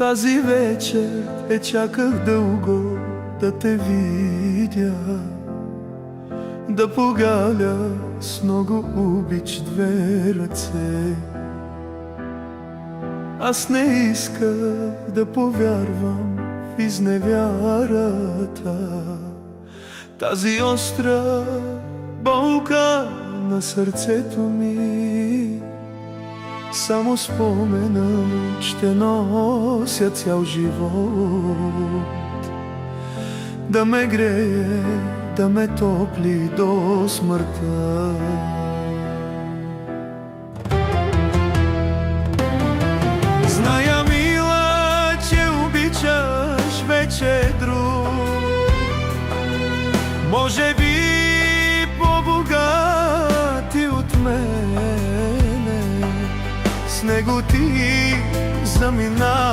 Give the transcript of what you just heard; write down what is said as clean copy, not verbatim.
Тази вечер чаках дълго да те видя, да погаля с много обич две ръце. Аз не исках да повярвам в изневярата, тази остра болка на сърцето ми. Само спомена ще нося цял живот, да ме грее, да ме топли до смъртта. Зная, мила, че обичаш вече друг, може би по-богати от мене. С него ти замина.